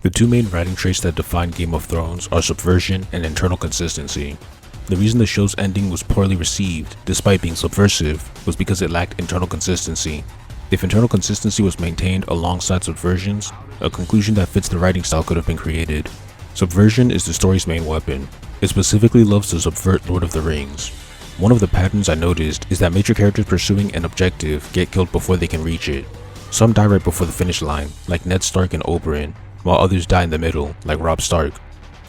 The two main writing traits that define Game of Thrones are subversion and internal consistency. The reason the show's ending was poorly received, despite being subversive, was because it lacked internal consistency. If internal consistency was maintained alongside subversions, a conclusion that fits the writing style could have been created. Subversion is the story's main weapon. It specifically loves to subvert Lord of the Rings. One of the patterns I noticed is that major characters pursuing an objective get killed before they can reach it. Some die right before the finish line, like Ned Stark and Oberyn, while others die in the middle, like Robb Stark.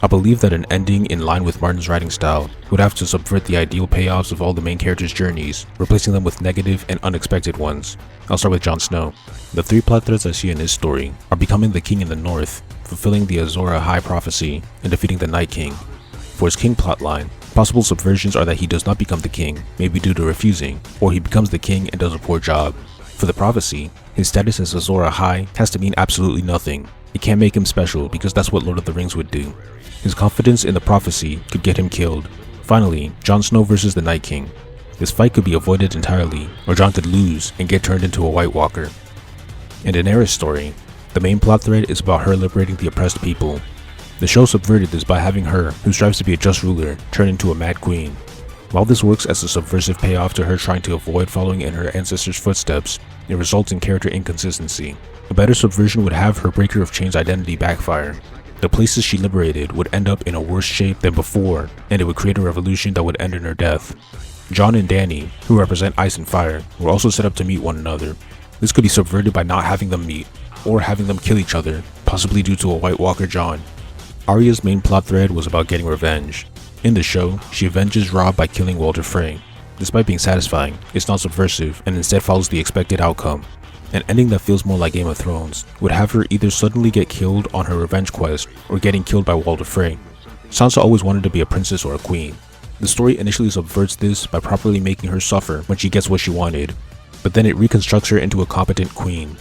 I believe that an ending in line with Martin's writing style would have to subvert the ideal payoffs of all the main characters' journeys, replacing them with negative and unexpected ones. I'll start with Jon Snow. The three plot threads I see in his story are becoming the king in the north, fulfilling the Azor Ahai prophecy, and defeating the Night King. For his king plotline, possible subversions are that he does not become the king, maybe due to refusing, or he becomes the king and does a poor job. For the prophecy, his status as Azor Ahai has to mean absolutely nothing. It can't make him special because that's what Lord of the Rings would do. His confidence in the prophecy could get him killed. Finally, Jon Snow versus the Night King. This fight could be avoided entirely, or Jon could lose and get turned into a White Walker. In Daenerys' story, the main plot thread is about her liberating the oppressed people. The show subverted this by having her, who strives to be a just ruler, turn into a mad queen. While this works as a subversive payoff to her trying to avoid following in her ancestors' footsteps, it results in character inconsistency. A better subversion would have her Breaker of Chains identity backfire. The places she liberated would end up in a worse shape than before, and it would create a revolution that would end in her death. Jon and Dany, who represent ice and fire, were also set up to meet one another. This could be subverted by not having them meet, or having them kill each other, possibly due to a White Walker Jon. Arya's main plot thread was about getting revenge. In the show, she avenges Robb by killing Walder Frey. Despite being satisfying, it's not subversive and instead follows the expected outcome. An ending that feels more like Game of Thrones would have her either suddenly get killed on her revenge quest or getting killed by Walder Frey. Sansa always wanted to be a princess or a queen. The story initially subverts this by properly making her suffer when she gets what she wanted, but then it reconstructs her into a competent queen.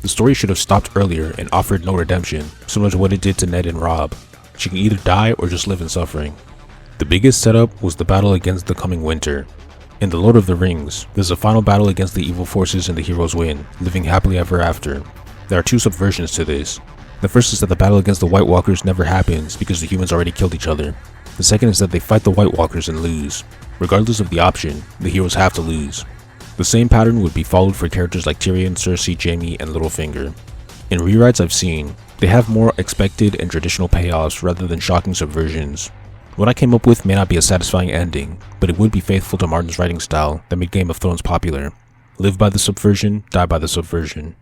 The story should have stopped earlier and offered no redemption, similar to what it did to Ned and Robb. She can either die or just live in suffering. The biggest setup was the battle against the coming winter. In The Lord of the Rings, there's a final battle against the evil forces and the heroes win, living happily ever after. There are two subversions to this. The first is that the battle against the White Walkers never happens because the humans already killed each other. The second is that they fight the White Walkers and lose. Regardless of the option, the heroes have to lose. The same pattern would be followed for characters like Tyrion, Cersei, Jaime, and Littlefinger. In rewrites I've seen, they have more expected and traditional payoffs rather than shocking subversions. What I came up with may not be a satisfying ending, but it would be faithful to Martin's writing style that made Game of Thrones popular. Live by the subversion, die by the subversion.